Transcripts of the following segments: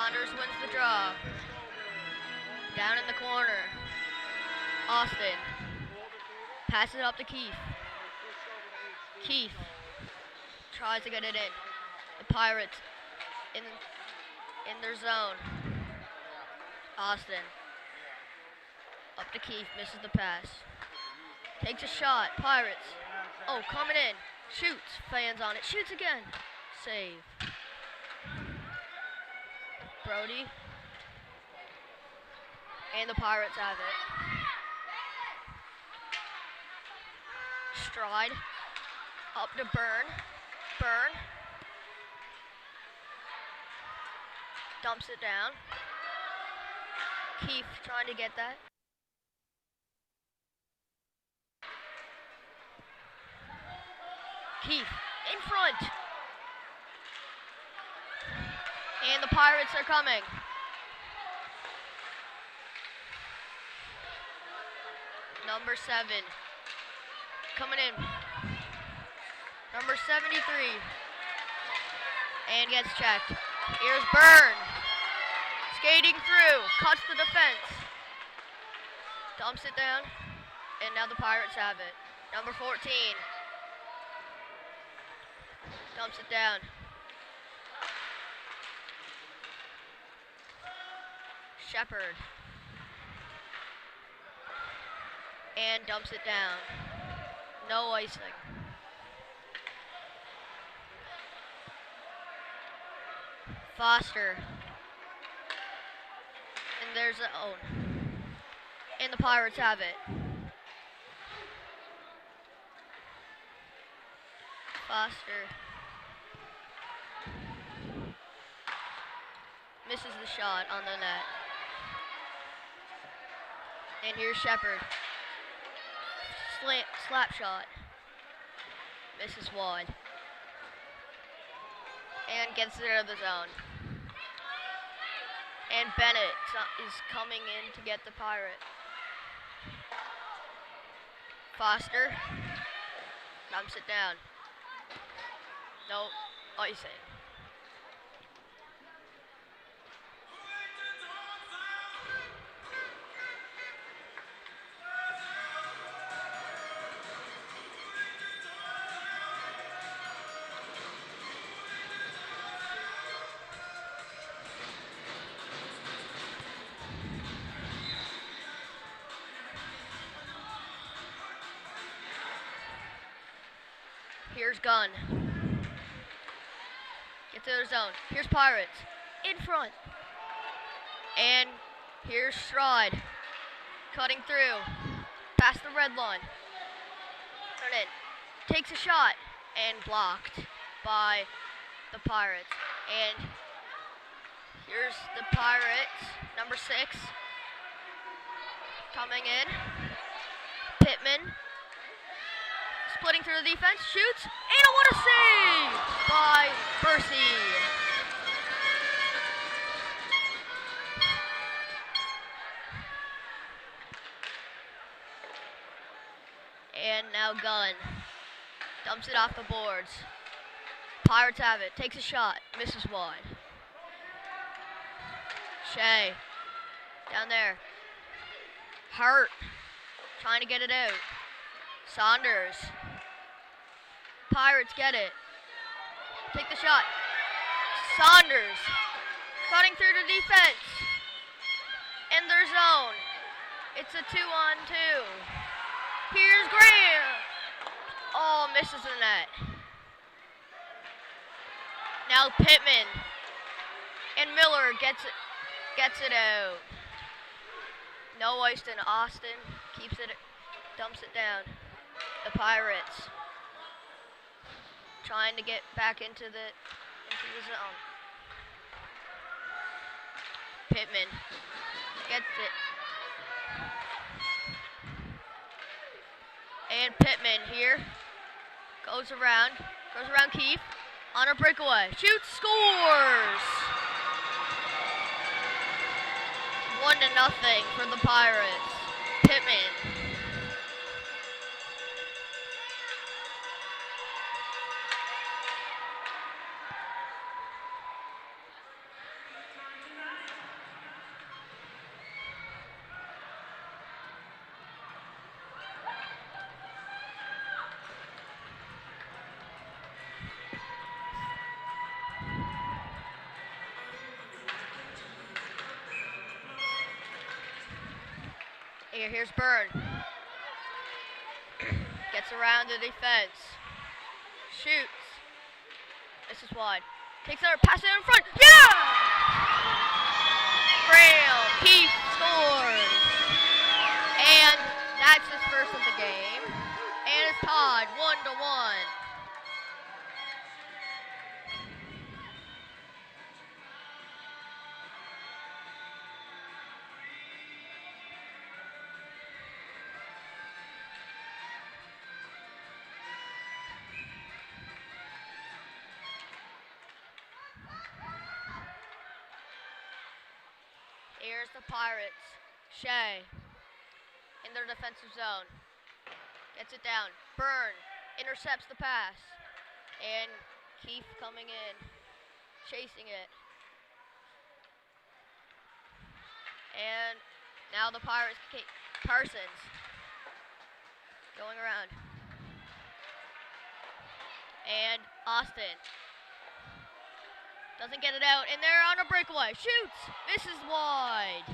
Saunders wins the draw. Down in the corner. Austin. Passes it up to Keith. Keith tries to get it in. The Pirates in their zone. Austin. Up to Keith, misses the pass. Takes a shot, Pirates. Oh, coming in. Shoots, fans on it. Shoots again. Save. Brody. And the Pirates have it. Stride. Up to Byrne. Byrne. Dumps it down. Keith trying to get that. Keith in front. And the Pirates are coming. Number 7. Coming in. Number 73. And gets checked. Here's Byrne. Skating through. Cuts the defense. Dumps it down. And now the Pirates have it. Number 14. Dumps it down. Shepard. And dumps it down. No icing. Foster. And there's the and the Pirates have it. Foster. Misses the shot on the net. And here's Shepard. Slap shot. Misses wide. And gets it out of the zone. And Bennett is coming in to get the Pirate. Foster. Dumps it down. Nope. Icing. Here's Gunn. Get to their zone. Here's Pirates. In front. And here's Stride. Cutting through. Past the red line. Turn in. Takes a shot. And blocked by the Pirates. And here's the Pirates. Number 6. Coming in. Pittman. Splitting through the defense, shoots, and what a save by Bercy. And now Gunn dumps it off the boards. Pirates have it, takes a shot, misses wide. Shea, down there. Hart, trying to get it out. Saunders. Pirates get it. Take the shot. Saunders. Cutting through the defense. In their zone. It's a 2-on-2. Here's Graham. Oh, misses the net. Now Pittman. And Miller gets it out. No ice in Austin. Keeps it, dumps it down. The Pirates trying to get back into the zone. Pittman gets it. And Pittman here goes around Keith on a breakaway. Shoots, scores! 1-0 for the Pirates. Pittman. Here's Byrne. Gets around the defense. Shoots. This is wide. Takes another pass in front. Yeah! Grail. Keith scores. And that's his first of the game. And it's tied 1-1. Here's the Pirates. Shea in their defensive zone. Gets it down. Byrne intercepts the pass. And Keith coming in. Chasing it. And now the Pirates. Parsons. Going around. And Austin. Doesn't get it out, and they're on a breakaway. Shoots! Misses wide.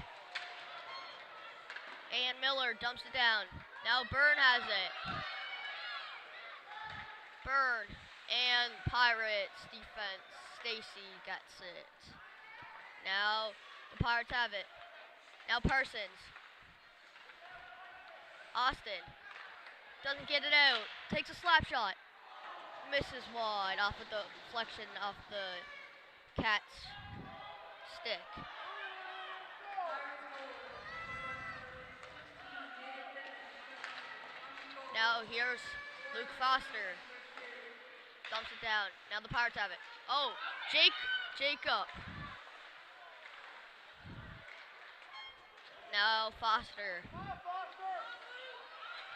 And Miller dumps it down. Now Byrne has it. Byrne and Pirates defense. Stacy gets it. Now the Pirates have it. Now Parsons. Austin. Doesn't get it out. Takes a slap shot. Misses wide off of the deflection off the Cat's stick. Now here's Luke Foster. Dumps it down. Now the Pirates have it. Oh, Jacob. Now Foster.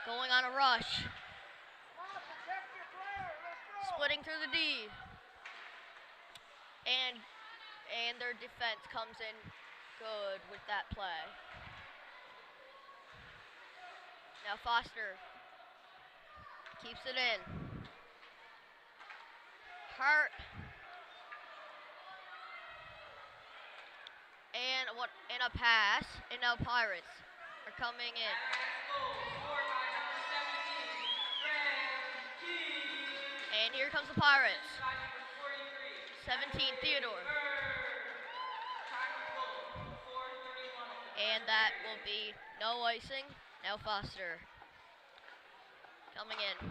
Going on a rush. Splitting through the D. And their defense comes in good with that play. Now Foster keeps it in. Hurt. And a pass. And now Pirates are coming in. And here comes the Pirates. 17, Theodore. And that will be no icing. Now Foster. Coming in.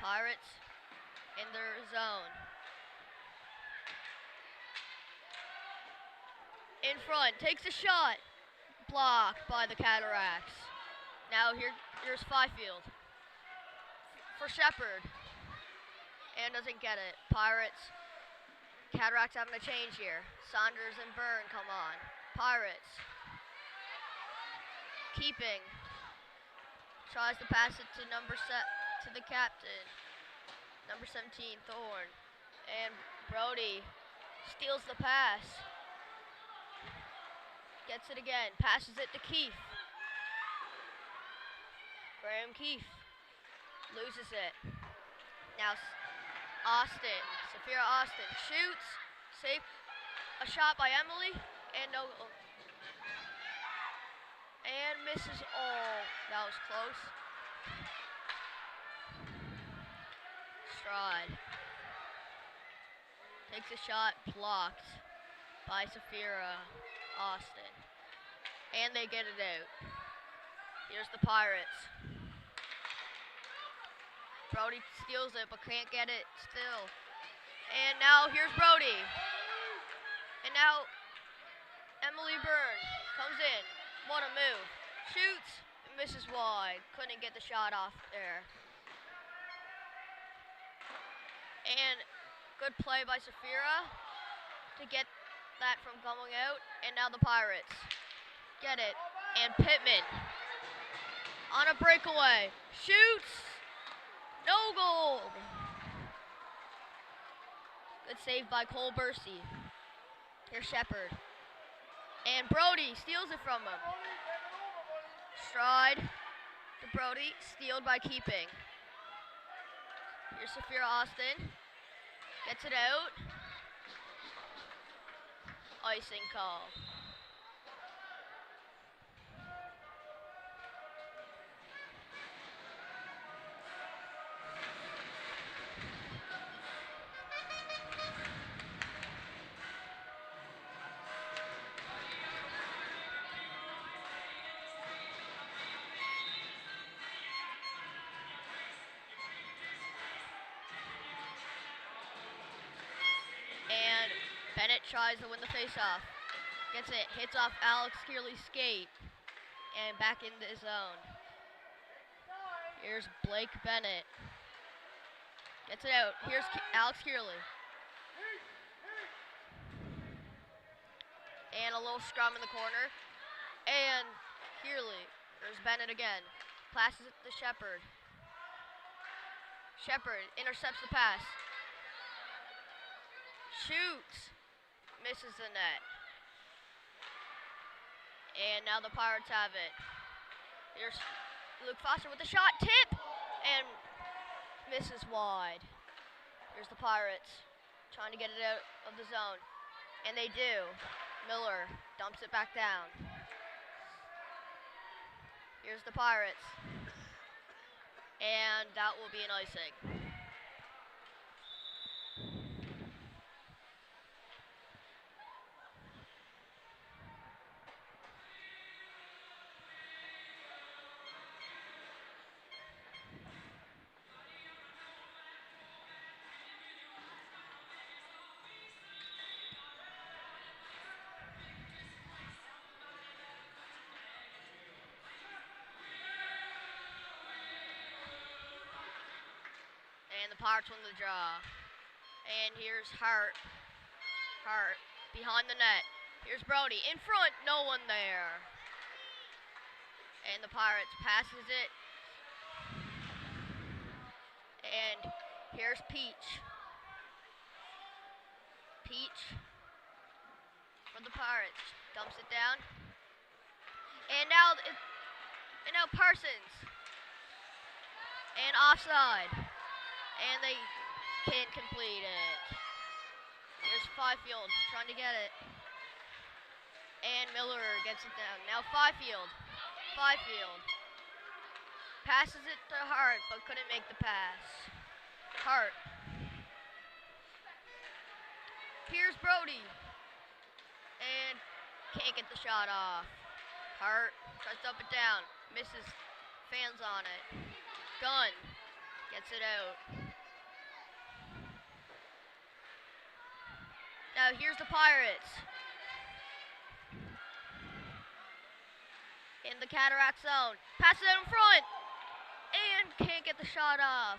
Pirates in their zone. In front. Takes a shot. Blocked by the Cataracts. Now here's Fifield. For Shepard. And doesn't get it. Pirates. Cataracts having a change here. Saunders and Byrne come on. Pirates. Keeping. Tries to pass it to to the captain. Number 17, Thorne. And Brody steals the pass. Gets it again. Passes it to Keith. Graham Keith loses it. Now Austin, Saphira Austin shoots, save, a shot by Emily, and no, and misses. Oh, that was close. Stride takes a shot, blocked by Saphira Austin, and they get it out. Here's the Pirates. Brody steals it, but can't get it still. And now here's Brody. And now Emily Byrne comes in. What a move. Shoots, misses wide. Couldn't get the shot off there. And good play by Saphira to get that from coming out. And now the Pirates get it. And Pittman on a breakaway. Shoots. No goal. Good save by Cole Bursey. Here's Shepard. And Brody steals it from him. Stride to Brody. Stealed by Keeping. Here's Saphira Austin. Gets it out. Icing call. tries to win the face-off. Gets it, hits off Alex Kearley's skate, and back into his zone. Here's Blake Bennett. Gets it out. Here's Alex Kearley. And a little scrum in the corner. And Kearley. There's Bennett again. Passes it to Shepard. Shepard intercepts the pass. Shoots. Misses the net. And now the Pirates have it. Here's Luke Foster with the shot. Tip! And misses wide. Here's the Pirates trying to get it out of the zone. And they do. Miller dumps it back down. Here's the Pirates. And that will be an icing. And the Pirates win the draw. And here's Hart. Hart behind the net. Here's Brody in front. No one there. And the Pirates passes it. And here's Peach. Peach for the Pirates. Dumps it down. And now Parsons. And offside. And they can't complete it. Here's Fifield trying to get it. And Miller gets it down. Now Fifield. Passes it to Hart, but couldn't make the pass. Hart. Here's Brody. And can't get the shot off. Hart tries to up it down. Misses. Fans on it. Gunn gets it out. Now here's the Pirates. In the Cataracts zone. Passes it in front. And can't get the shot off.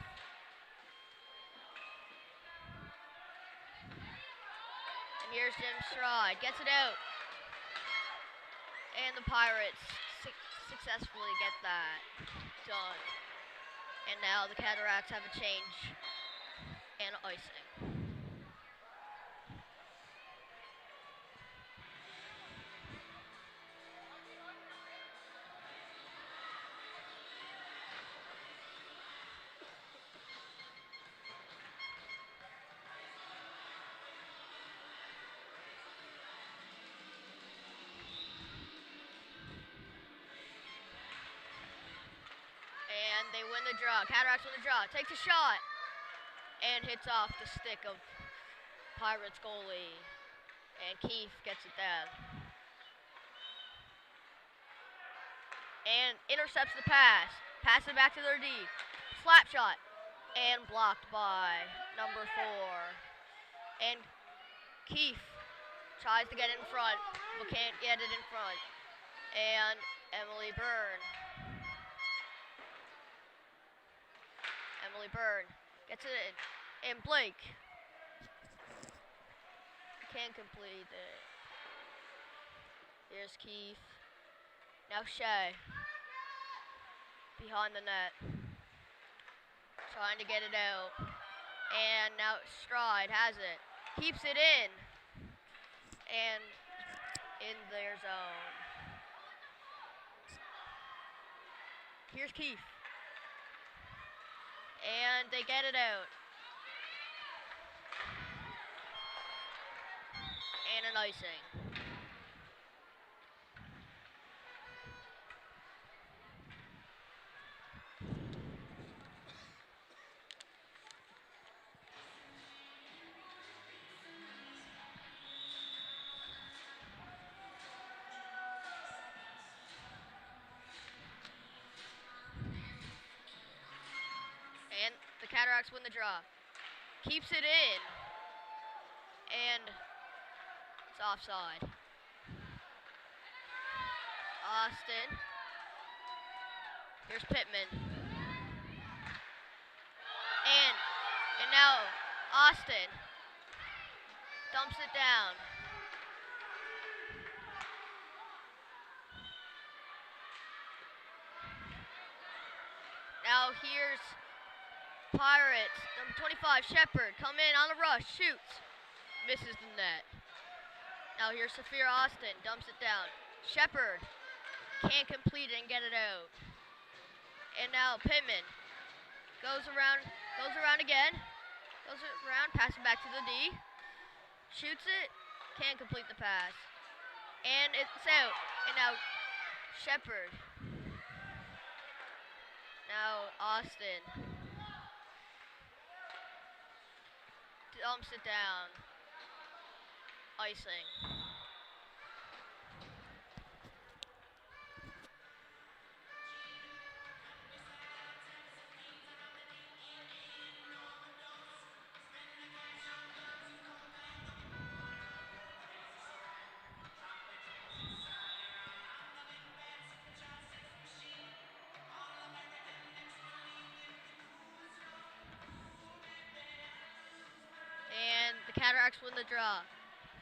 And here's Jim Stride. Gets it out. And the Pirates successfully get that done. And now the Cataracts have a change and icing. And they win the draw. Cataracts win the draw. Takes a shot. And hits off the stick of Pirates goalie. And Keith gets it down. And intercepts the pass. Passes it back to their D. Slap shot. And blocked by number 4. And Keith tries to get in front, but can't get it in front. And Emily Byrne gets it in. And Blake can't complete it. Here's Keith. Now Shea. Behind the net. Trying to get it out. And now Stride has it. Keeps it in. And in their zone. Here's Keith. And they get it out. And an icing. And the Cataracts win the draw. Keeps it in. And It's offside. Austin. Here's Pittman. And now Austin dumps it down. Now here's Pirates. Number 25, Shepard. Come in on the rush. Shoots. Misses the net. Now here's Saphir Austin. Dumps it down. Shepard can't complete it and get it out. And now Pittman goes around again. Goes around, passes back to the D. Shoots it. Can't complete the pass. And it's out. And now Shepard. Now Austin dumps it down. Icing. And the Cataracts win the draw.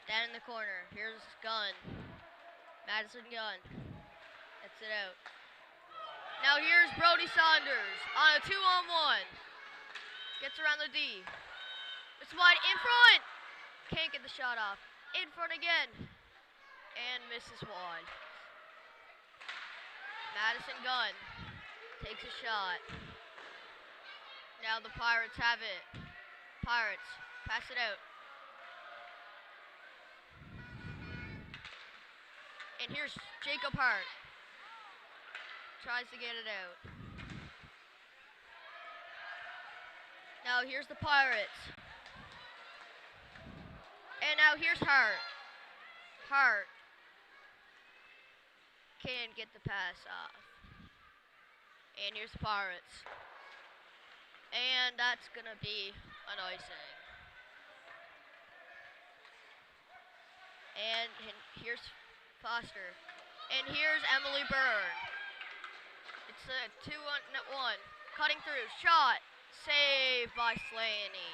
Down in the corner. Here's Gunn. Madison Gunn. Gets it out. Now here's Brody Saunders on a 2-on-1. Gets around the D. It's wide in front. Can't get the shot off. In front again. And misses wide. Madison Gunn takes a shot. Now the Pirates have it. Pirates pass it out. And here's Jacob Hart. Tries to get it out. Now here's the Pirates. And now here's Hart. Hart can't get the pass off. And here's the Pirates. And that's gonna be an icing. And here's Foster. And here's Emily Byrne. It's a 2-on-1. Cutting through. Shot. Saved by Slaney.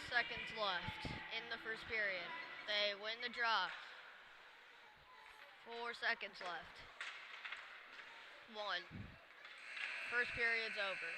Seconds left in the first period. They win the draw. 4 seconds left. 1. First period's over.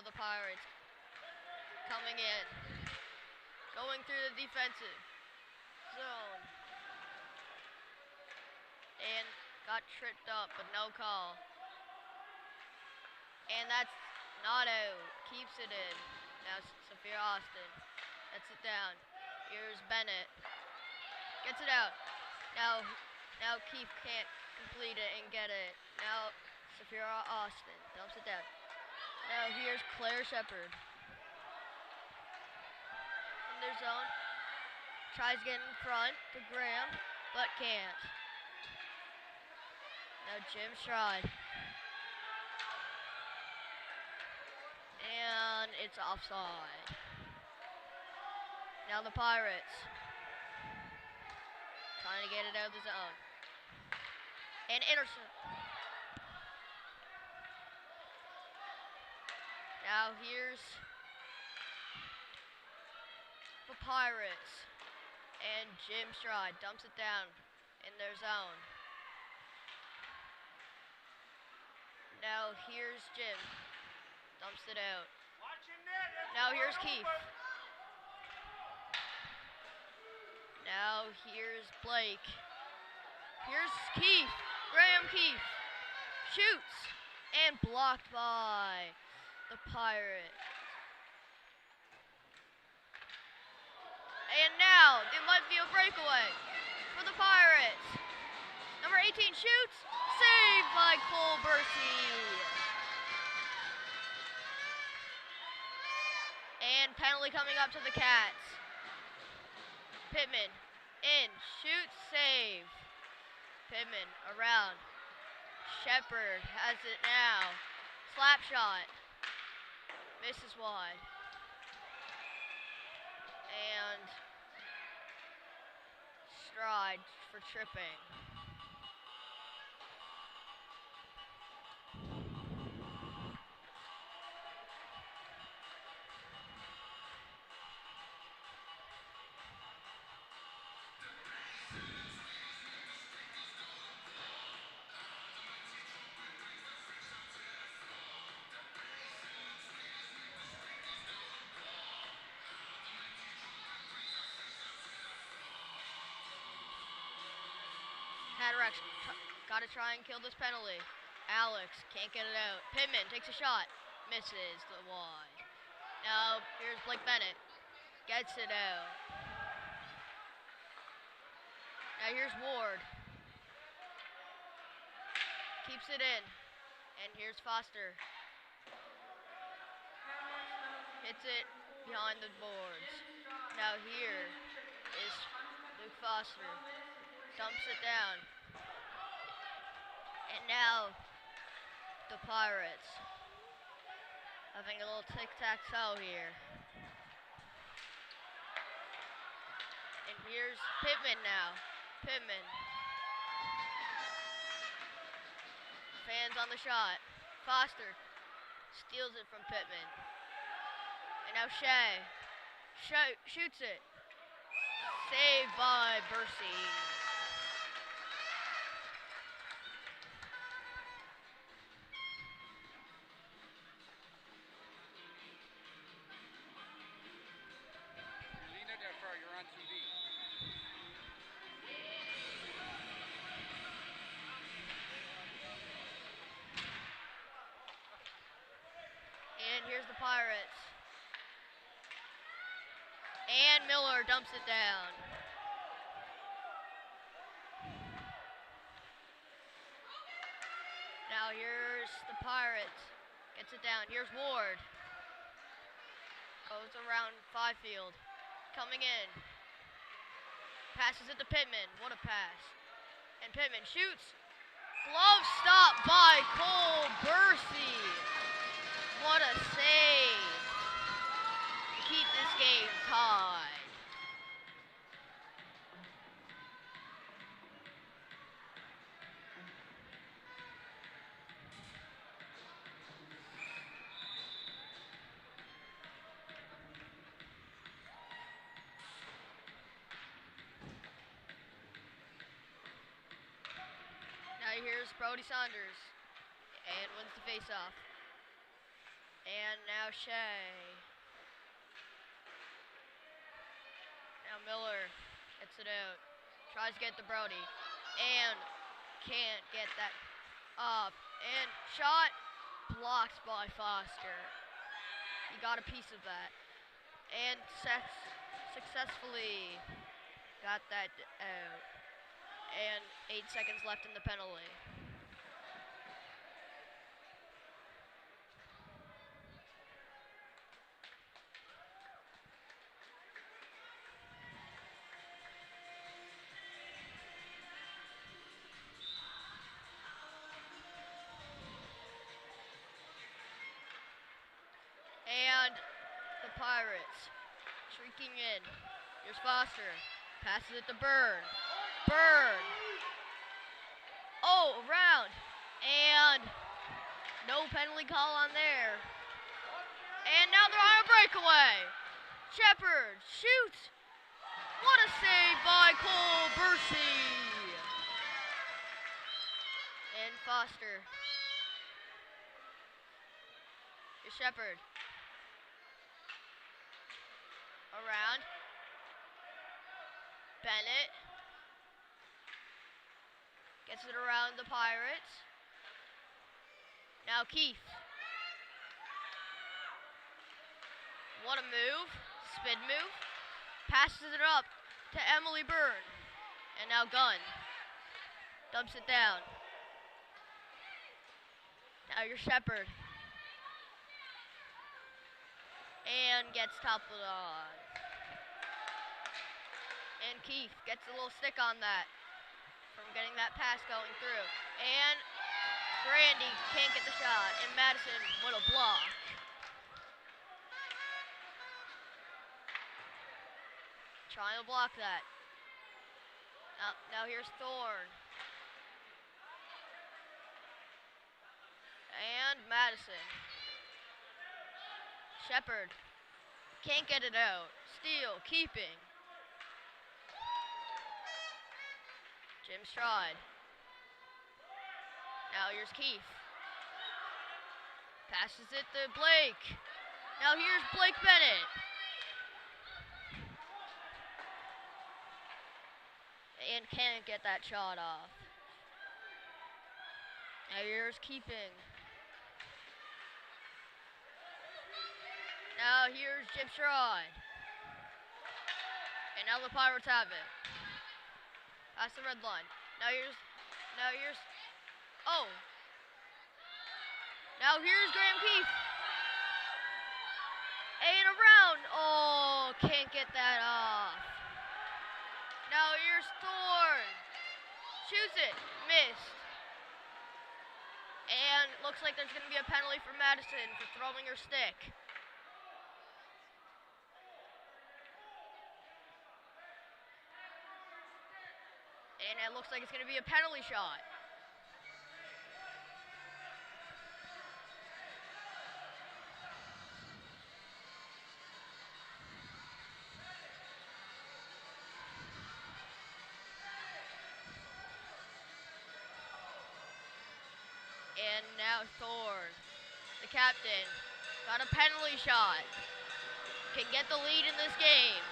Now the Pirates coming in. Going through the defensive zone. And got tripped up, but no call. And that's not out. Keeps it in. Now Sophia Austin. Gets it down. Here's Bennett. Gets it out. Now Keith can't complete it and get it. Now Sophia Austin dumps it down. Now here's Claire Shepard. In their zone. Tries to get in front to Graham, but can't. Now Jim Stride. And it's offside. Now the Pirates. Trying to get it out of the zone. And intercept. Now here's the Pirates. And Jim Stride dumps it down in their zone. Now here's Jim. Dumps it out. Now here's Keith. Now here's Blake. Here's Keith. Graham Keith. Shoots. And blocked by the Pirate. And now there might be a breakaway for the Pirates. Number 18 shoots. Saved by Cole Bursey. And penalty coming up to the Cats. Pittman in. Shoots. Save. Pittman around. Shepard has it now. Slap shot. Misses wide. And Stride for tripping. Cataracts gotta try and kill this penalty. Alex can't get it out. Pittman takes a shot. Misses the wide. Now here's Blake Bennett. Gets it out. Now here's Ward. Keeps it in. And here's Foster. Hits it behind the boards. Now here is Luke Foster. Dumps it down. And now the Pirates having a little tic-tac-toe here. And here's Pittman now. Pittman. Fans on the shot. Foster steals it from Pittman. And now Shea. Shoots it. Saved by Bursey. You're on TV. And here's the Pirates. And Miller dumps it down. Now here's the Pirates. Gets it down. Here's Ward. Goes around Fifield. Coming in. Passes it to Pittman. What a pass. And Pittman shoots. Glove stop by Cole Bursey. What a save. To keep this game tied. Now here's Brody Saunders, and wins the faceoff. And now Shea. Now Miller gets it out. Tries to get the Brody. And can't get that up. And shot blocked by Foster. He got a piece of that. And successfully got that out. And 8 seconds left in the penalty. And the Pirates shrieking in. Here's Foster. Passes it to Byrne. Byrne. Oh, around. And no penalty call on there. And now they're on a breakaway. Shepard shoots. What a save by Cole Bursey. And Foster. Here's Shepard. Around. Bennett. Gets it around the Pirates. Now Keith. What a move. Spin move. Passes it up to Emily Byrne. And now Gunn. Dumps it down. Now you're Shepard. And gets toppled on. And Keith gets a little stick on that from getting that pass going through. And Grandy can't get the shot. And Madison, what a block. Trying to block that. Now here's Thorne. And Madison. Shepard can't get it out. Steele keeping. Jim Stride. Now here's Keith. Passes it to Blake. Now here's Blake Bennett. And can't get that shot off. Now here's keeping. Now here's Jim Stride. And now the Pirates have it. Past the red line. Now here's, oh. Now here's Graham Keith. And around, oh, can't get that off. Now here's Thorne. Shoots it, missed. And looks like there's gonna be a penalty for Madison for throwing her stick. And it looks like it's going to be a penalty shot. And now Thorne, the captain, got a penalty shot. Can get the lead in this game.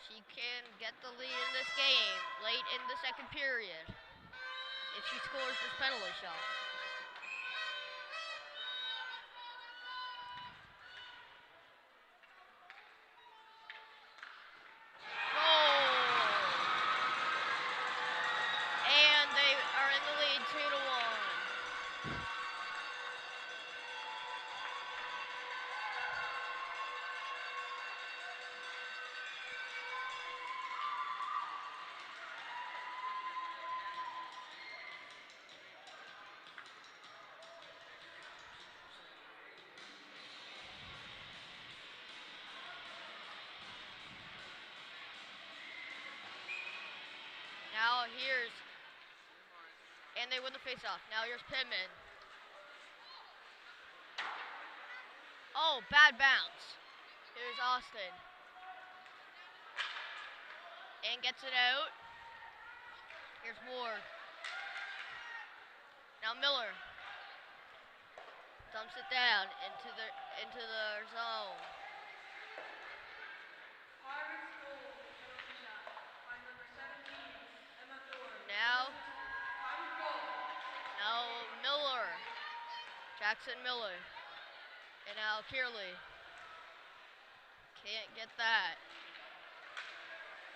She can get the lead in this game late in the second period if she scores this penalty shot. Goal! And they are in the lead 2-1. Now here's, and they win the face-off. Now here's Pittman. Oh, bad bounce. Here's Austin. And gets it out. Here's Ward. Now Miller. Dumps it down into the zone. Now Miller. Jackson Miller. And now Kearley. Can't get that.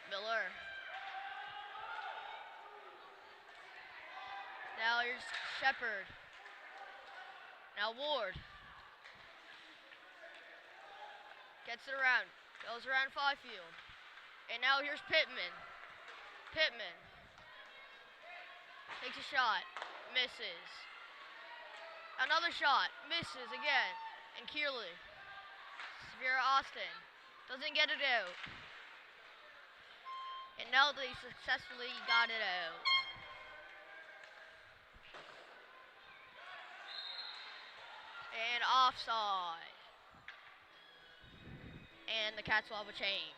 Miller. Now here's Shepard. Now Ward. Gets it around. Goes around Fifield. And now here's Pittman. Pittman. Takes a shot. Misses. Another shot. Misses again. And Kearley. Severe Austin. Doesn't get it out. And now they successfully got it out. And offside. And the Cats will have a change.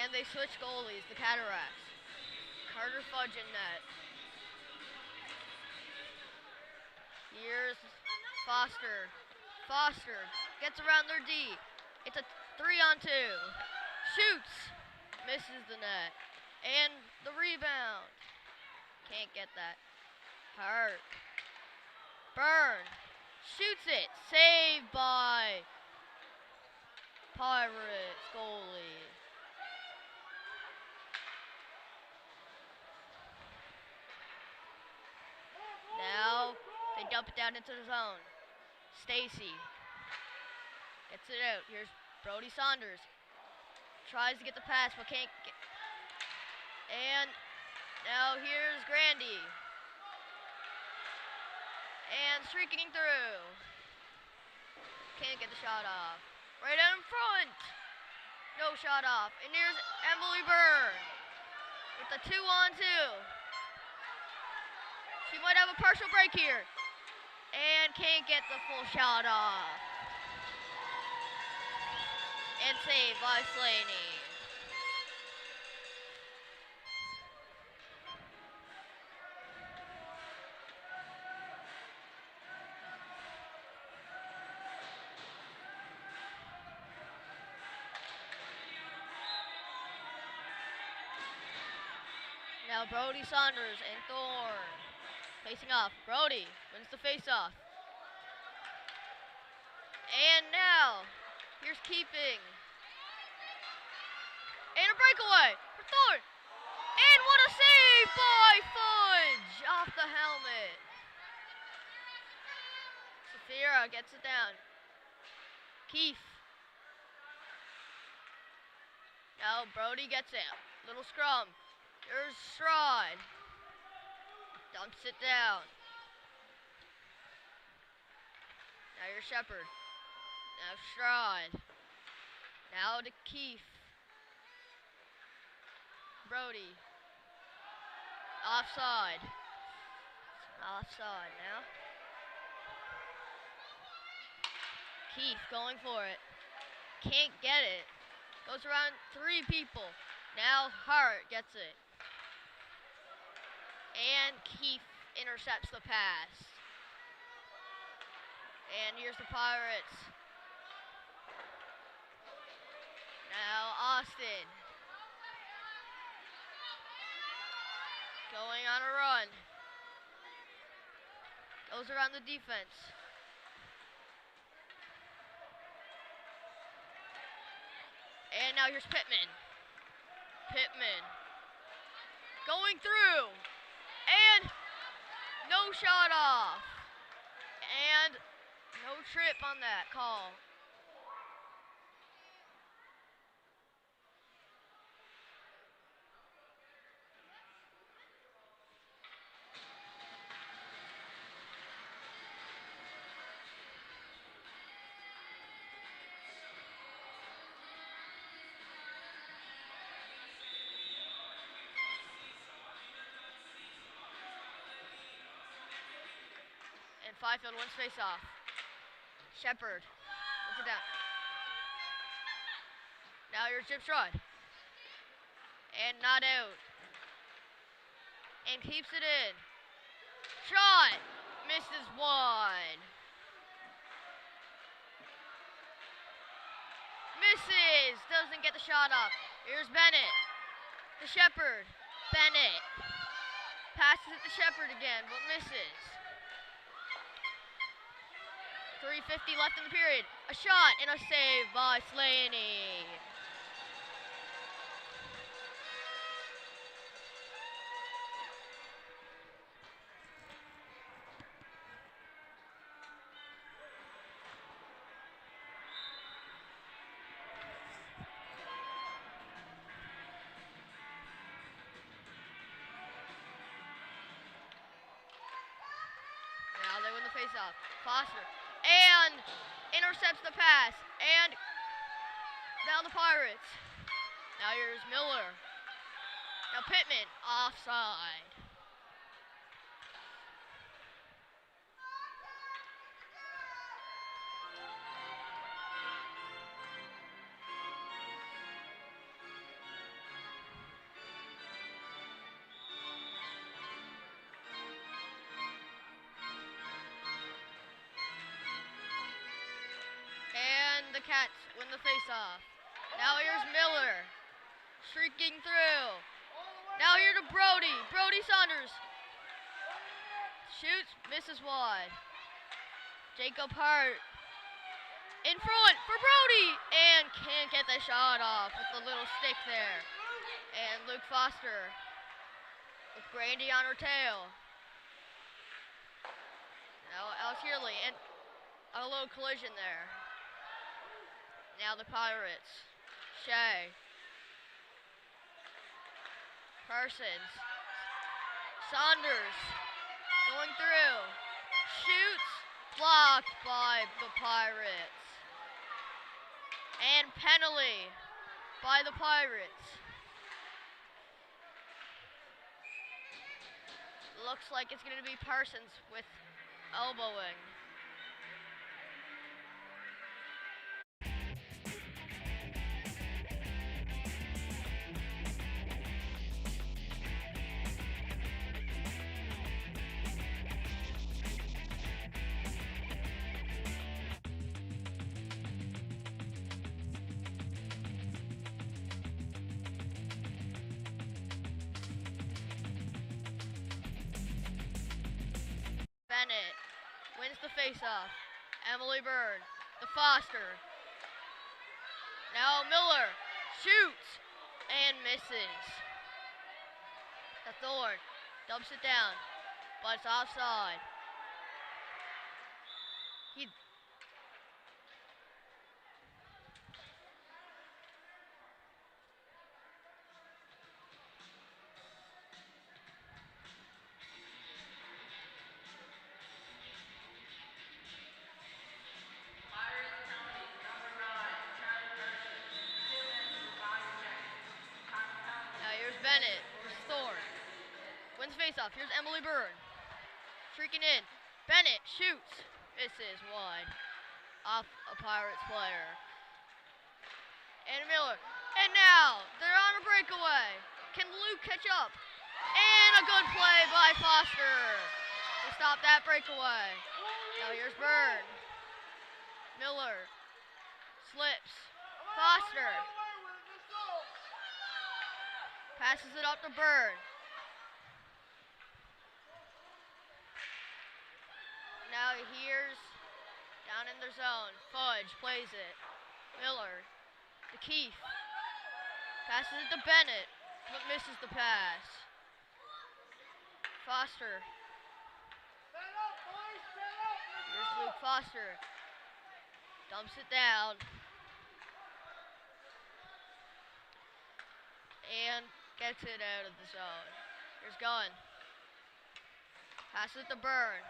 And they switch goalies, the Cataracts. Carter Fudge in net. Here's Foster. Foster gets around their D. It's a 3-on-2. Shoots. Misses the net. And the rebound. Can't get that. Hurt. Burn. Shoots it. Saved by Pirates goalie. Now they dump it down into the zone. Stacy gets it out. Here's Brody Saunders. Tries to get the pass but can't get. And now here's Grandy. And streaking through. Can't get the shot off. Right out in front. No shot off. And here's Emily Byrne with the 2-on-2. She might have a partial break here. And can't get the full shot off. And saved by Slaney. Now Brody Saunders and Thorne. Facing off. Brody wins the face-off. And now, here's keeping. And a breakaway for Thorne. And what a save by Fudge off the helmet. Safira gets it down. Keefe. Now Brody gets it. Little scrum. Here's Stride. Dumps it down. Now here's Shepard. Now Stride. Now to Keefe. Brody. Offside. Offside now. Keefe going for it. Can't get it. Goes around 3 people. Now Hart gets it. And Keefe intercepts the pass. And here's the Pirates. Now Austin. Going on a run. Goes around the defense. And now here's Pittman. Pittman. Going through. And no shot off. And no trip on that call. Fifield wins face-off. Shepard puts it down. Now here's Chip Strud. And not out. And keeps it in. Shot! Misses one. Misses! Doesn't get the shot up. Here's Bennett. To Shepard. Bennett. Passes it to Shepard again, but misses. 3:50 left in the period. A shot and a save by Slaney. Now they win the faceoff. Foster. And intercepts the pass. And now the Pirates. Now here's Miller. Now Pittman. Offside. And the Cats win the faceoff. Now here's Miller. Streaking through. Now here to Brody. Brody Saunders. Shoots. Misses wide. Jacob Hart. In front for Brody. And can't get the shot off with the little stick there. And Luke Foster. With Brandy on her tail. Now Alex Yearley. And a little collision there. Now the Pirates. Shea. Parsons. Saunders. Going through. Shoots. Blocked by the Pirates. And penalty by the Pirates. Looks like it's going to be Parsons with elbowing. Bennett wins the faceoff. Emily Byrne, the Foster. Now Miller shoots and misses. The Thorne dumps it down, but it's offside. Bennett, here's Thorne. Wins faceoff. Here's Emily Byrne. Streaking in. Bennett shoots. Misses wide. Off a Pirates player. And Miller. And now they're on a breakaway. Can Luke catch up? And a good play by Foster to stop that breakaway. Now here's Byrne. Miller. Slips. Foster. Passes it up to Byrne. Now here's down in their zone. Fudge plays it. Miller to Keith. Passes it to Bennett, but misses the pass. Foster. Here's Luke Foster. Dumps it down. And gets it out of the zone. Here's Gunn. Passes it to Byrne.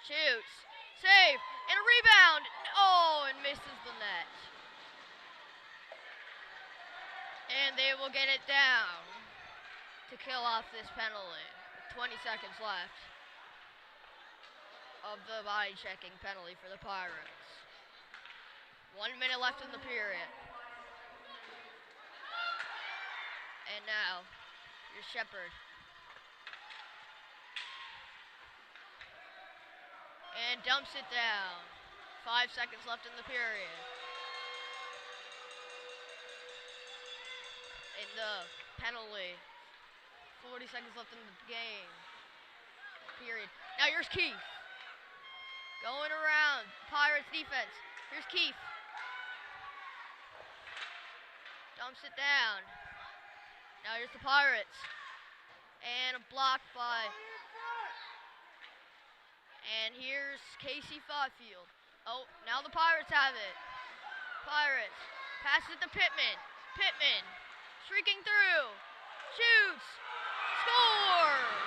Shoots. Save. And a rebound. Oh, and misses the net. And they will get it down to kill off this penalty. 20 seconds left of the body checking penalty for the Pirates. 1 minute left in the period. And now, here's Shepard. And dumps it down. 5 seconds left in the period. In the penalty. 40 seconds left in the game. Period. Now here's Keith. Going around. Pirates defense. Here's Keith. Dumps it down. Now here's the Pirates. And a block by... And here's Casey Fifield. Oh, now the Pirates have it. Pirates. Passes it to Pittman. Pittman. Streaking through. Shoots. Scores!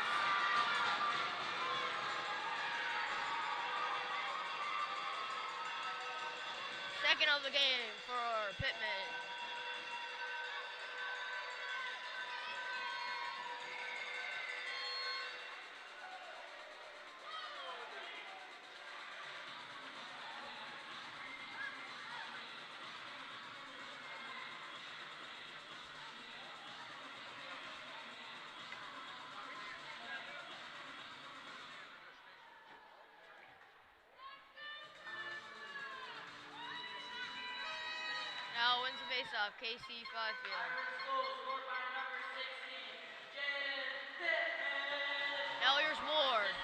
Second of the game for Pittman. Now wins the faceoff, Casey Fifield. Now here's Ward.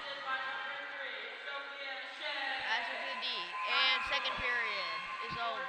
Pass it to the D. And second period is over.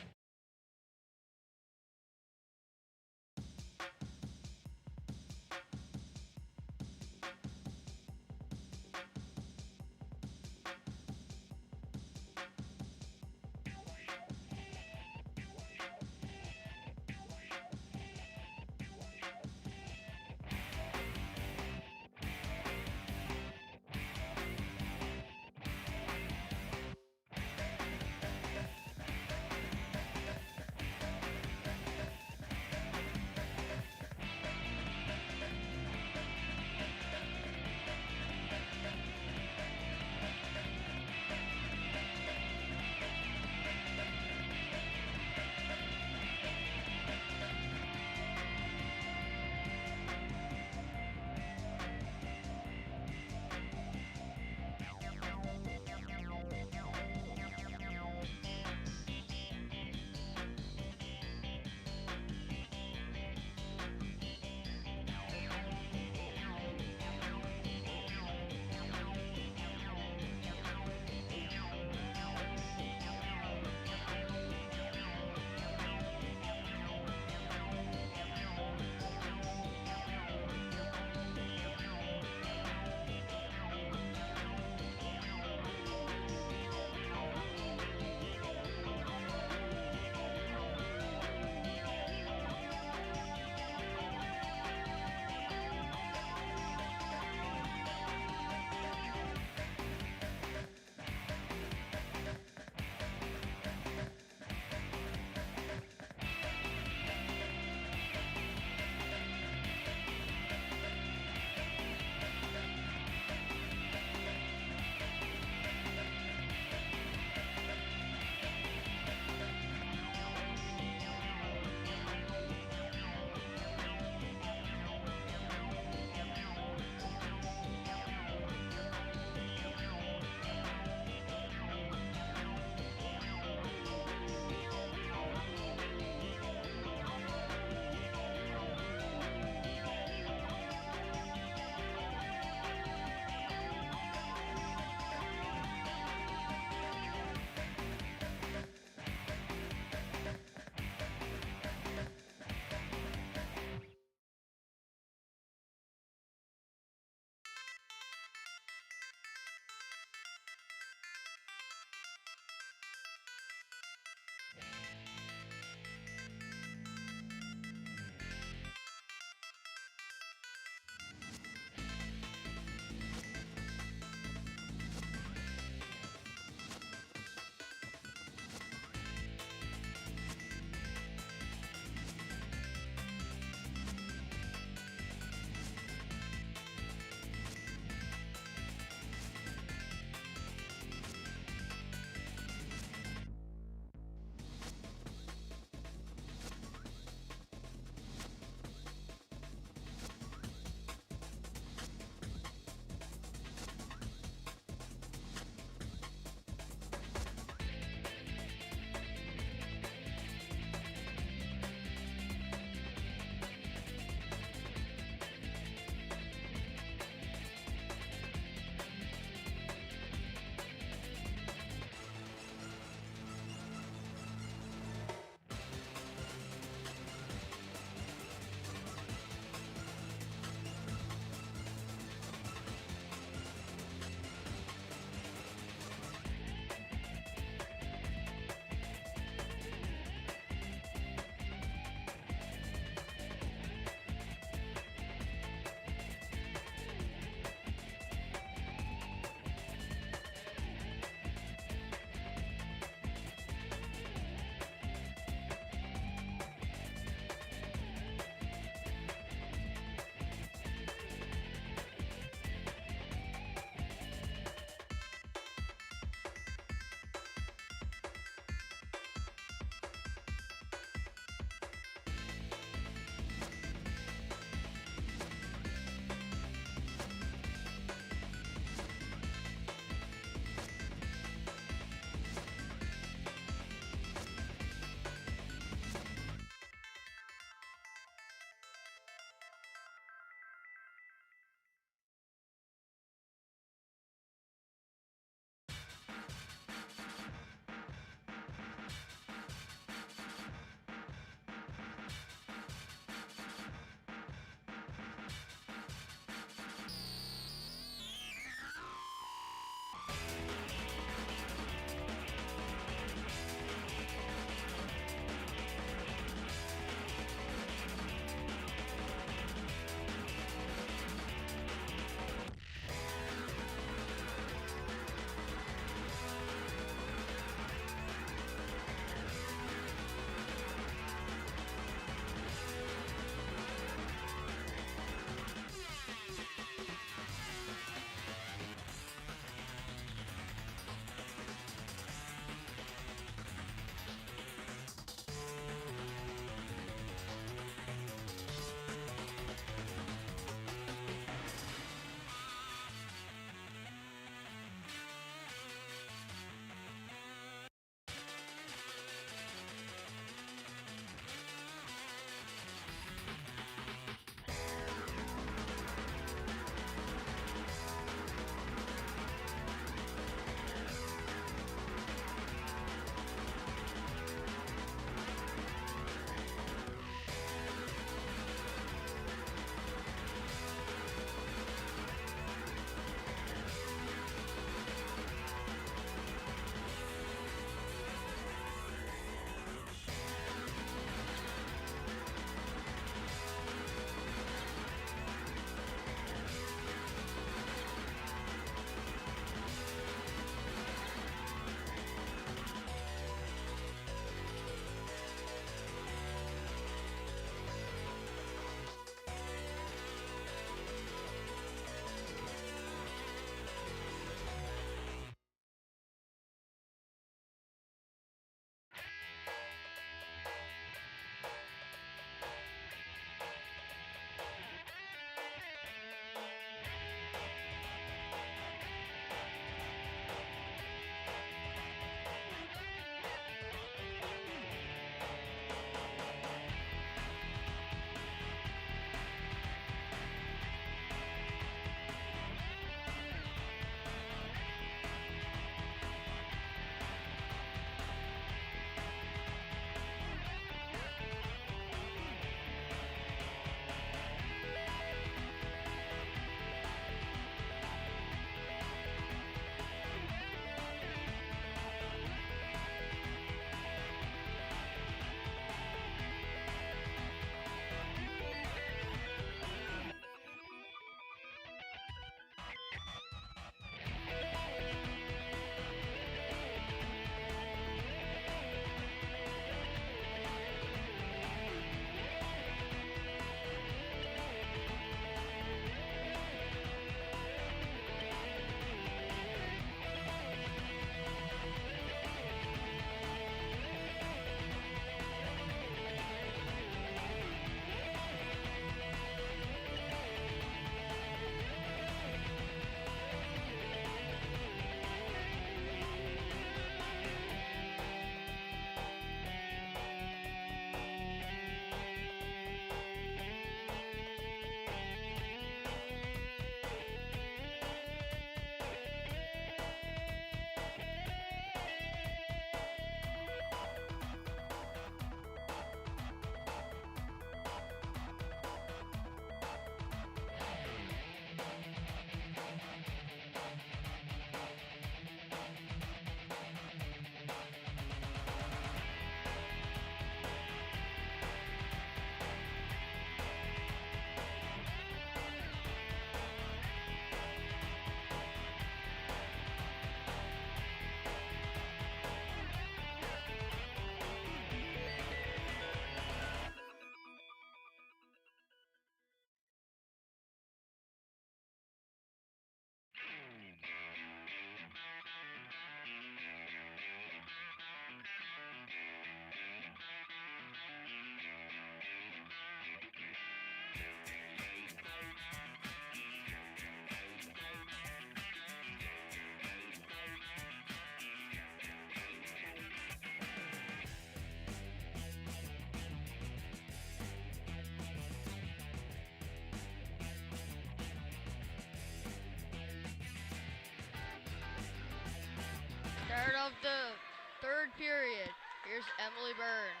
Start of the third period. Here's Emily Byrne.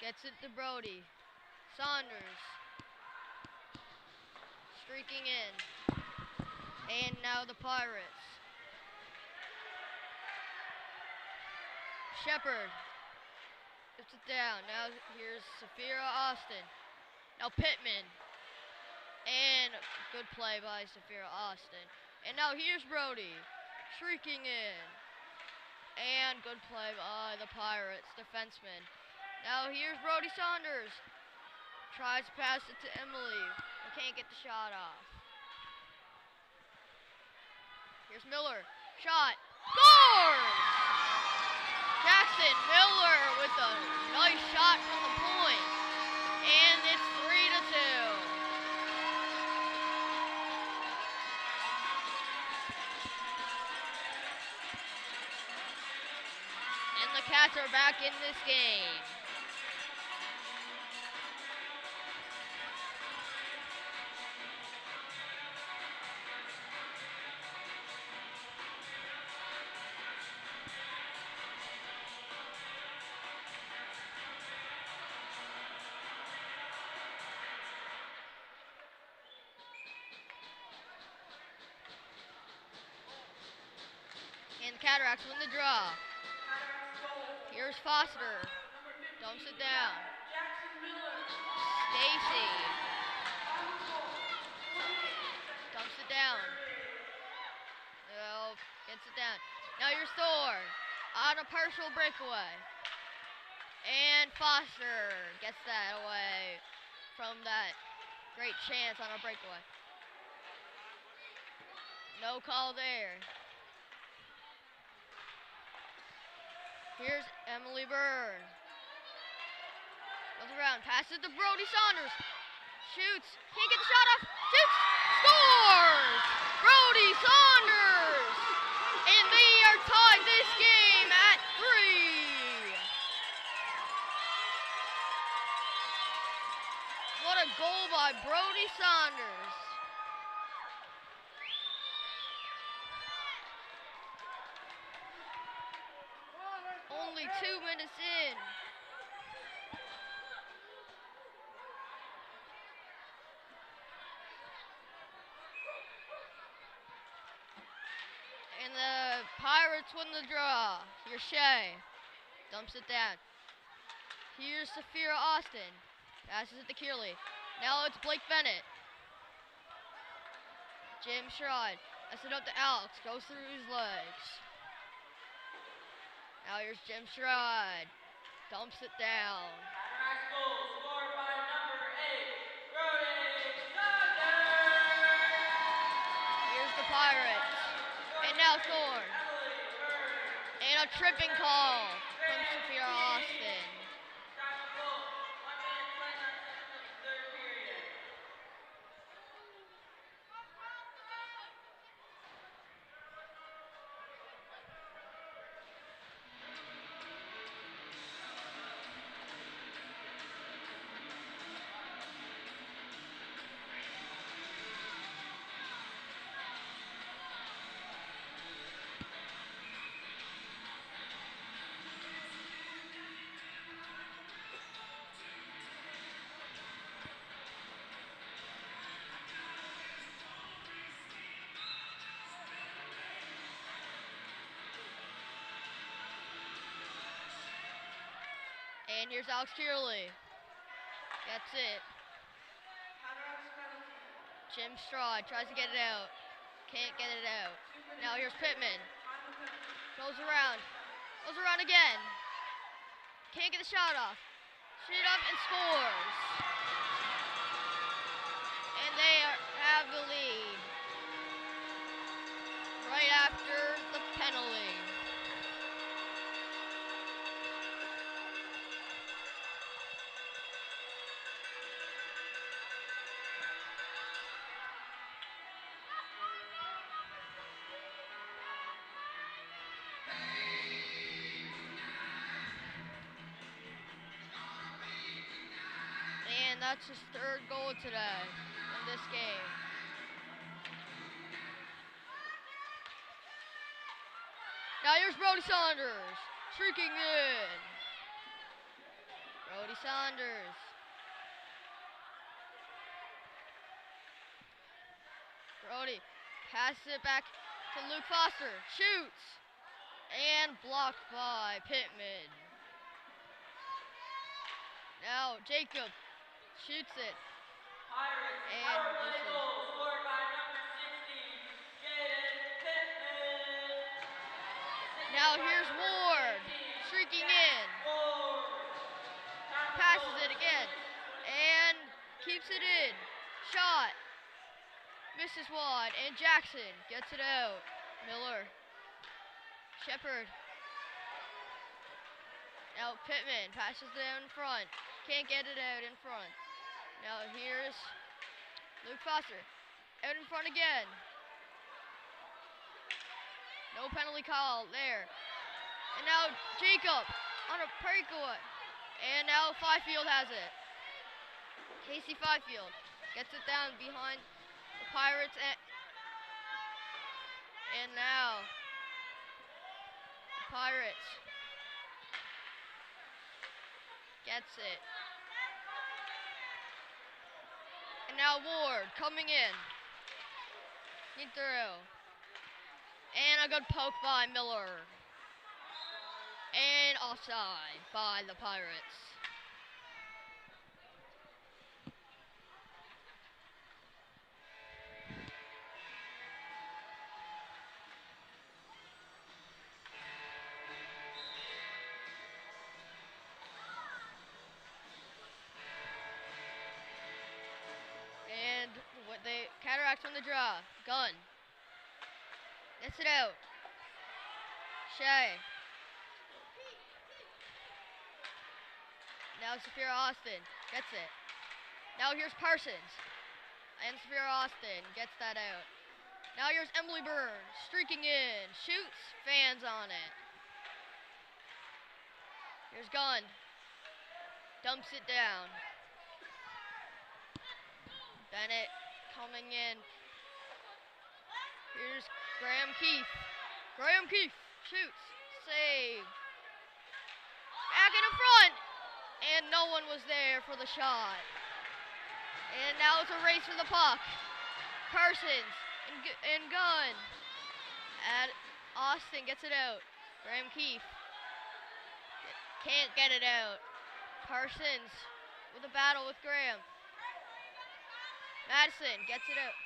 Gets it to Brody. Saunders. Streaking in. And now the Pirates. Shepard. Puts it down. Now here's Safira Austin. Now Pittman. And good play by Safira Austin. And now here's Brody. Shrieking in. And good play by the Pirates defenseman. Now here's Brody Saunders. Tries to pass it to Emily. But can't get the shot off. Here's Miller. Shot. Scores! Jackson Miller with a nice shot from the point. And it's 3-2. The Cats are back in this game. And the Cataracts win the draw. Here's Foster. Dumps it down. Stacy. Dumps it down. Oh, gets it down. Now here's Thor. On a partial breakaway. And Foster gets that away from that great chance on a breakaway. No call there. Here's Emily Byrne. Goes around, passes to Brody Saunders. Shoots, can't get the shot off. Shoots, scores! Brody Saunders! And they are tied this game at 3. What a goal by Brody Saunders. Only 2 minutes in. And the Pirates win the draw. Here's Shea. Dumps it down. Here's Safira Austin. Passes it to Kearley. Now it's Blake Bennett. Jim Sherrod. That's it up to Alex. Goes through his legs. Now here's Jim Sherrod. Dumps it down. Cataracts goal scored by number 8, Brody Saunders. Here's the Pirates. And now scored. And a tripping call from Safira Austin. And here's Alex Kearley. That's it. Jim Straw tries to get it out. Can't get it out. Now here's Pittman. Goes around. Goes around again. Can't get the shot off. Shoot up and scores. And they have the lead. after the penalty. And that's his third goal today in this game. Now here's Brody Saunders, streaking in. Brody Saunders. Brody passes it back to Luke Foster, shoots, and blocked by Pittman. Now Jacob shoots it. Pirates And power play misses. goal scored by number 60, Jaden Pittman. Now here's Ward, streaking in. Passes it again, and keeps it in. Shot, misses wide, and Jackson gets it out. Miller, Shepard. Now Pittman passes down in front, can't get it out in front. Now here's Luke Foster, out in front again. No penalty call there. And now Jacob on a breakaway. And now Fifield has it. Casey Fifield gets it down behind the Pirates. And now the Pirates gets it. And now Ward coming in. Get through. And a good poke by Miller. And offside by the Pirates. And what they Cataracts on the draw. Gunn. Gets it out. Shea. Now Saphira Austin gets it. Now here's Parsons. And Saphira Austin gets that out. Now here's Emily Burns, streaking in. Shoots, fans on it. Here's Gunn. Dumps it down. Bennett coming in. Here's Graham Keefe. Graham Keefe shoots. Save. Back in front. And no one was there for the shot. And now it's a race for the puck. Parsons and Gunn. And Austin gets it out. Graham Keefe can't get it out. Parsons with a battle with Graham. Madison gets it out.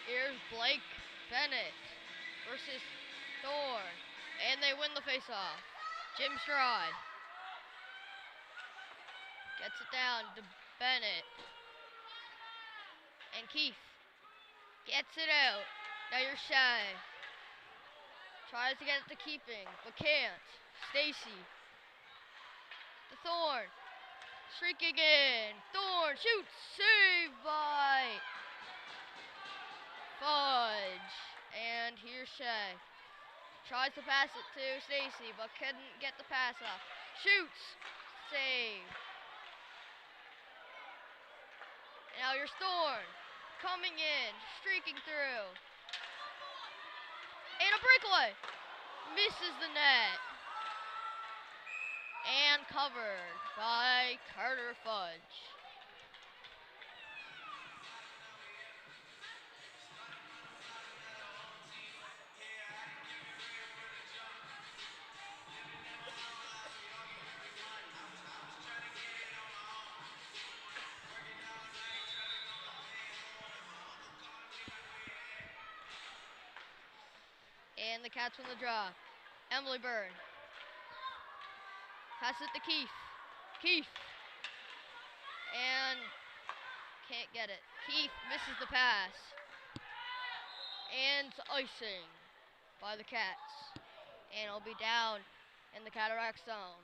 Here's Blake Bennett versus Thorne. And they win the faceoff. Jim Stride gets it down to Bennett. And Keith gets it out. Now you're Shy. Tries to get it to keeping, but can't. Stacy. To Thorne. Streaking in. Thorne shoots. Saved by Fudge. And here's Shay. Tries to pass it to Stacy, but couldn't get the pass off. Shoots. Save. And now here's Thorne. Coming in. Streaking through. a breakaway. Misses the net. And covered by Carter Fudge. And the Cats win the draw. Emily Byrne. Passes it to Keith. Keith. And can't get it. Keith misses the pass. And it's icing by the Cats. And it'll be down in the Cataracts zone.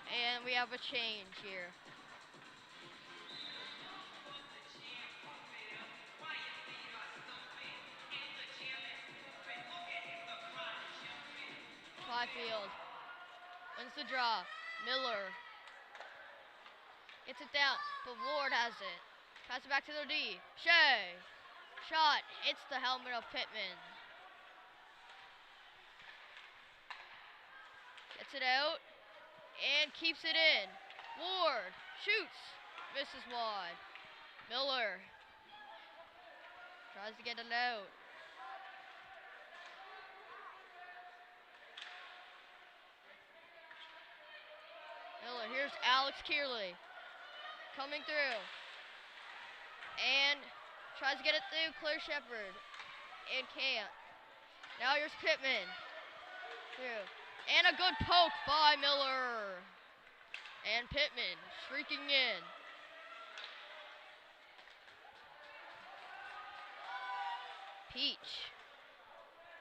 And we have a change here. Fifield wins the draw. Miller gets it down, but Ward has it. Pass it back to the D. Shea. Shot hits the helmet of Pittman. Gets it out and keeps it in. Ward shoots. Misses wide. Miller tries to get it out. Miller, here's Alex Kearley coming through and tries to get it through Claire Shepard and can't. Now here's Pittman through and a good poke by Miller and Pittman streaking in. Peach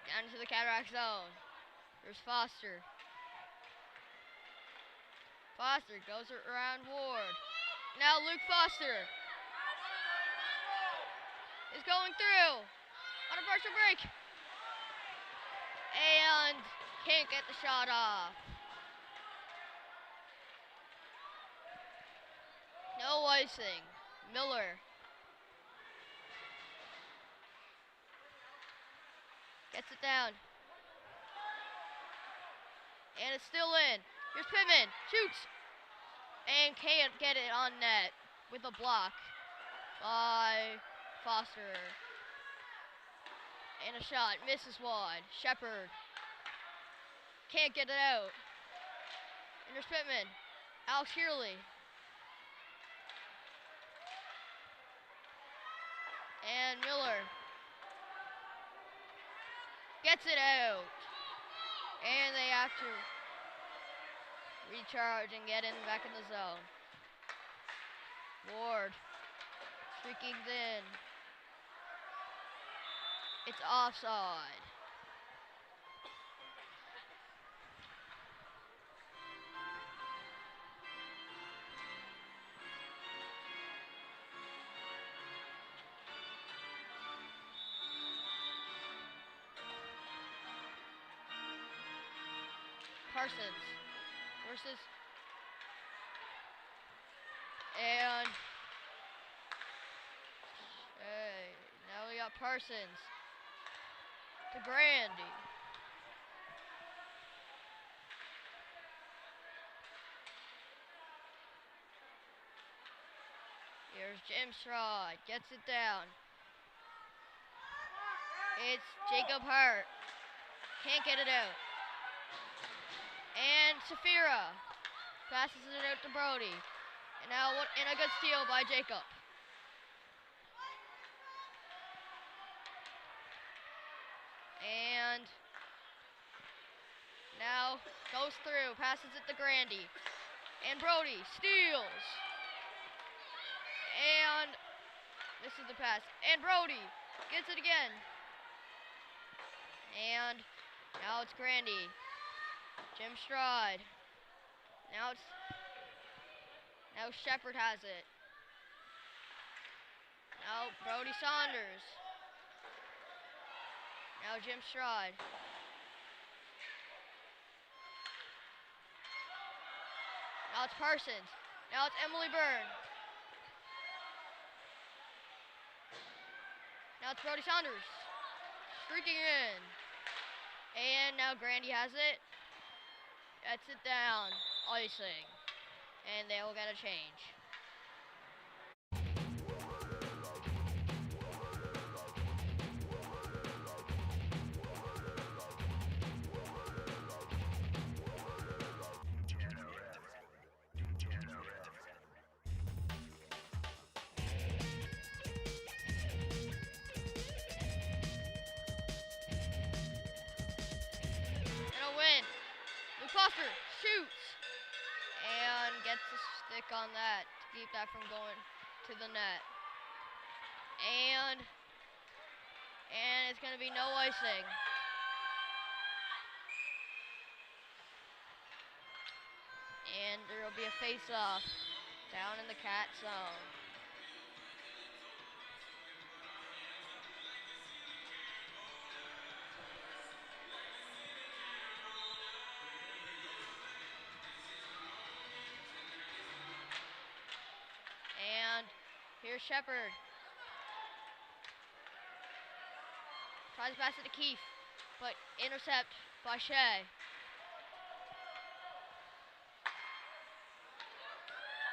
down into the Cataract zone. There's Foster. Foster goes around Ward. Now Luke Foster is going through on a partial break. And can't get the shot off. No icing. Miller gets it down. And it's still in. Here's Pittman. Shoots. And can't get it on net with a block by Foster. And a shot. Misses wide. Shepard can't get it out. And there's Pittman. Alex Kearley. And Miller gets it out. And they have to recharge and get back in the zone. Ward streaking in. It's offside. Parsons versus and now we got Parsons to Grandy. Here's Jim Stride, gets it down. It's Jacob Hart, can't get it out. And Safira passes it out to Brody. And now and a good steal by Jacob. And now goes through, passes it to Grandy. And Brody steals. And misses the pass. And Brody gets it again. And now it's Grandy. Jim Stride. Now Shepard has it. Now Brody Saunders. Now Jim Stride. Now it's Parsons. Now it's Emily Byrne. Now it's Brody Saunders. Streaking in. And now Grandy has it. Gets it down. Icing. And they will get a change. Foster shoots and gets a stick on that to keep that from going to the net. And it's going to be no icing. And there will be a face-off down in the Cat zone. And here's Shepard. Tries to pass it to Keith, but intercept by Shea.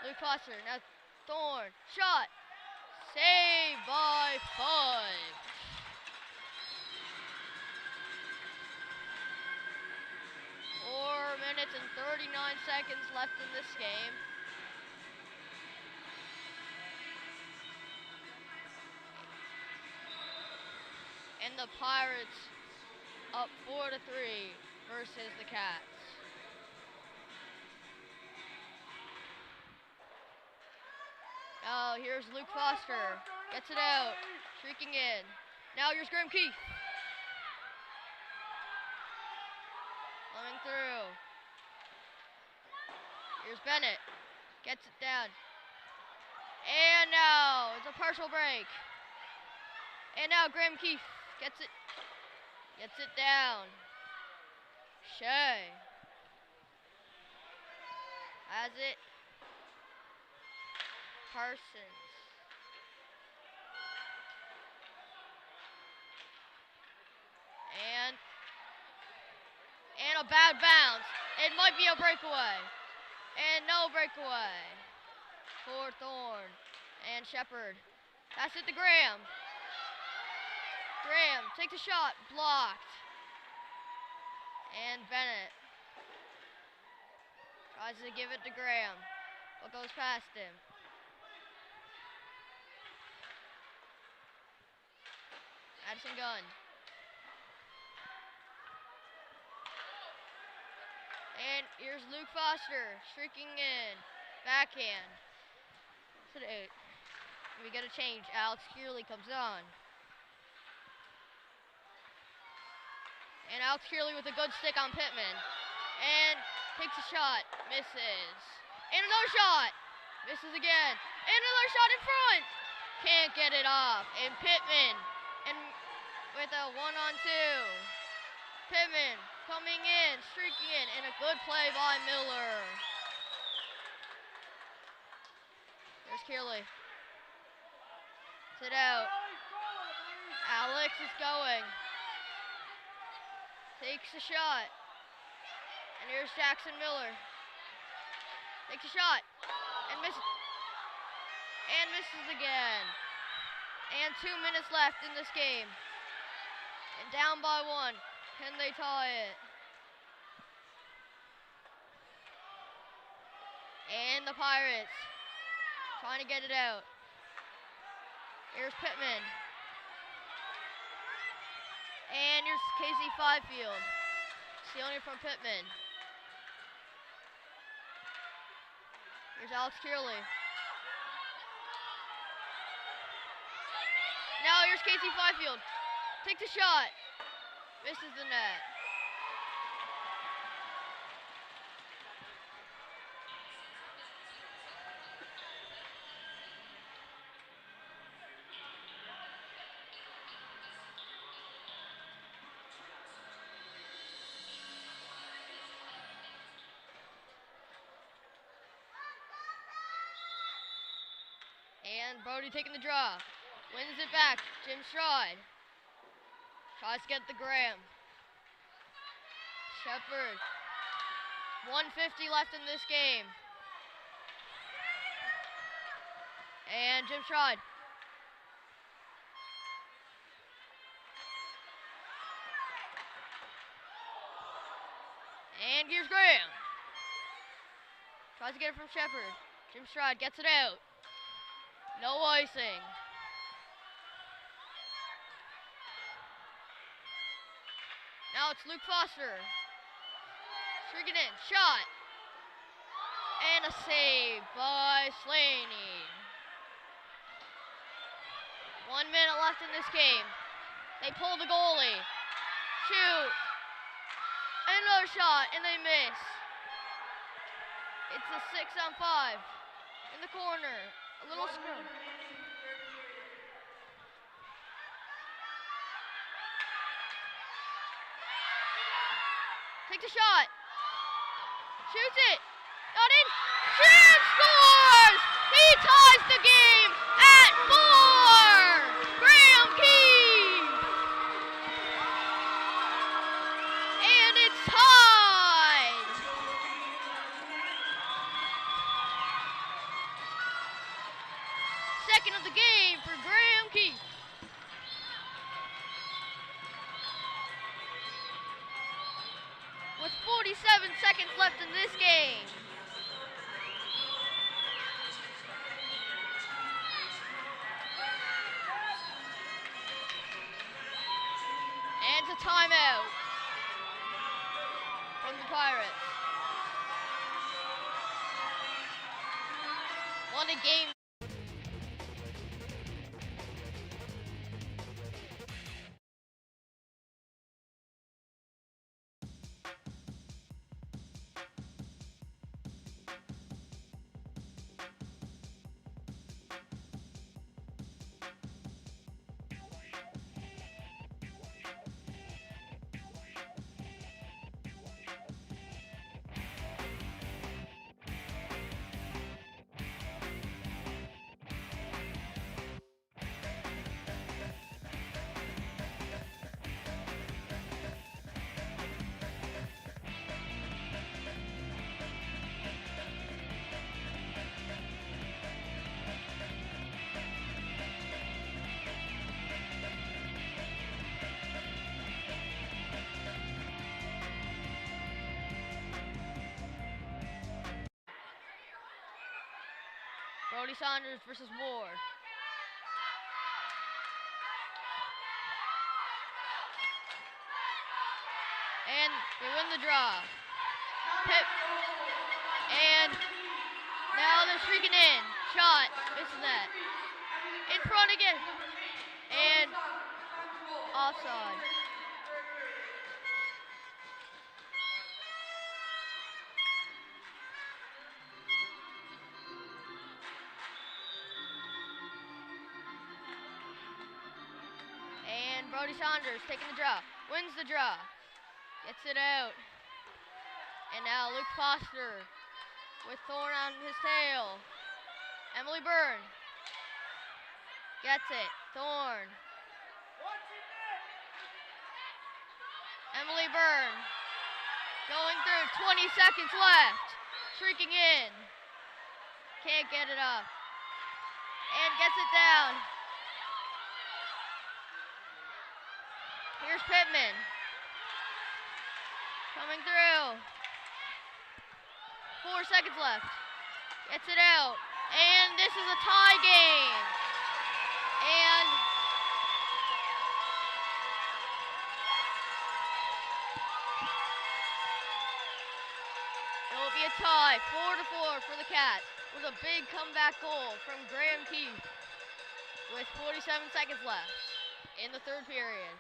Luke Foster, now Thorne, shot, saved by 5. Four minutes and 39 seconds left in this game. And the Pirates up 4-3 versus the Cats. Oh, here's Luke Foster. Gets it out. Streaking in. Now here's Graham Keith. Coming through. Here's Bennett. Gets it down. And now it's a partial break. And now Graham Keith gets it down. Shea has it. Parsons. And a bad bounce. It might be a breakaway. And no breakaway for Thorne and Shepard. Pass it to Graham. Graham takes a shot, blocked. And Bennett tries to give it to Graham, but goes past him. Addison Gunn. And here's Luke Foster streaking in. Backhand. To the 8. We got a change. Alex Kearley comes on. And Alex Kearley with a good stick on Pittman. And takes a shot. Misses. And another shot. Misses again. And another shot in front. Can't get it off. And Pittman. And with a 1-on-2. Pittman coming in, streaking in, and a good play by Miller. There's Kearley. Sit out. Alex is going. Takes a shot. And here's Jackson Miller. Takes a shot. And misses. And misses again. And 2 minutes left in this game. And down by 1. Can they tie it? And the Pirates trying to get it out. Here's Pittman. And here's Casey Fifield. Stealing it from Pittman. Here's Alex Kearley. Now here's Casey Fifield. Takes a shot. Misses the net. And Brody taking the draw. Wins it back. Jim Stride. Tries to get the Graham. Shepard. 150 left in this game. And Jim Stride. And here's Graham. Tries to get it from Shepard. Jim Stride gets it out. No icing. Now it's Luke Foster. Streaking in. Shot. And a save by Slaney. 1 minute left in this game. They pull the goalie. Shoot. Another shot, and they miss. It's a 6-on-5 in the corner. A little scrum. Takes a shot. Shoots it. Not in. Shoots. Scores. He ties the game at 4. Graham Keith. And it's tied. Second of the game for Graham Keith. With 47 seconds left in this game. And it's a timeout from the Pirates. Won a game. Brody Saunders versus Ward. And they win the draw. Pip. And now they're streaking in. Shot. Misses that. In front again. And offside. And Brody Saunders taking the draw. Wins the draw. Gets it out. And now Luke Foster with Thorne on his tail. Emily Byrne gets it. Thorne. Emily Byrne going through. 20 seconds left. Shrieking in. Can't get it up. And gets it down. Here's Pittman. Coming through. 4 seconds left. Gets it out. And this is a tie game. And it will be a tie. 4-4 for the Cats. With a big comeback goal from Graham Keith. With 47 seconds left in the third period.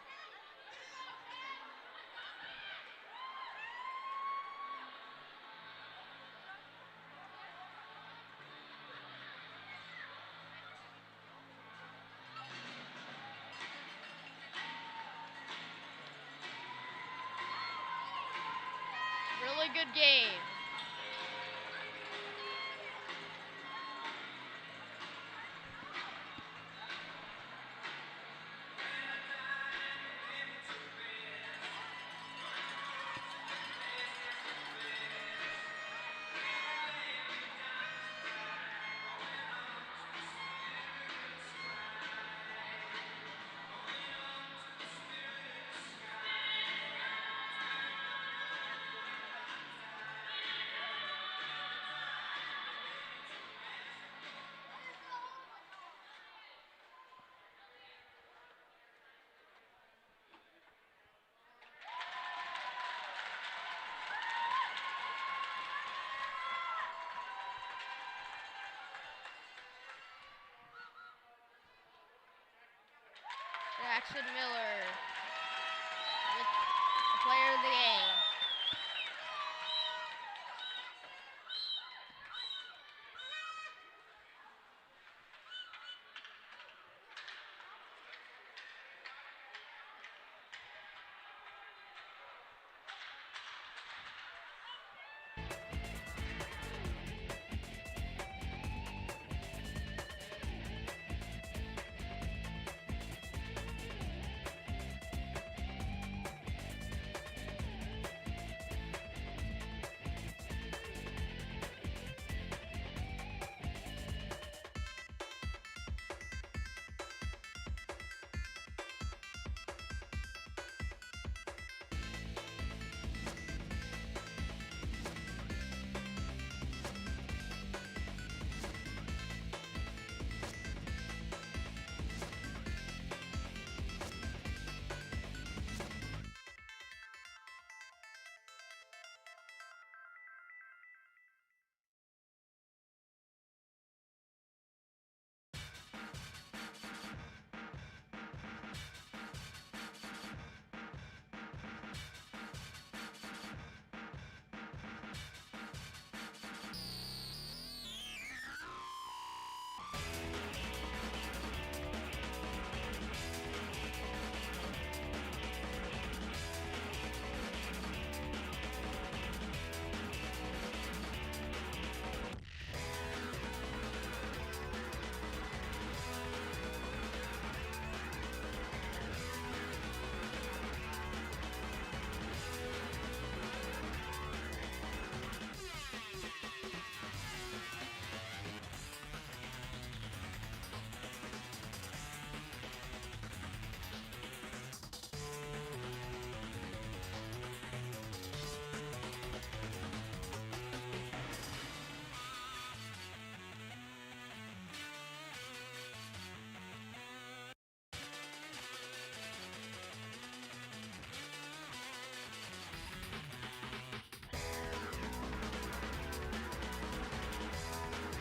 Really good game. Jackson Miller with the player of the game.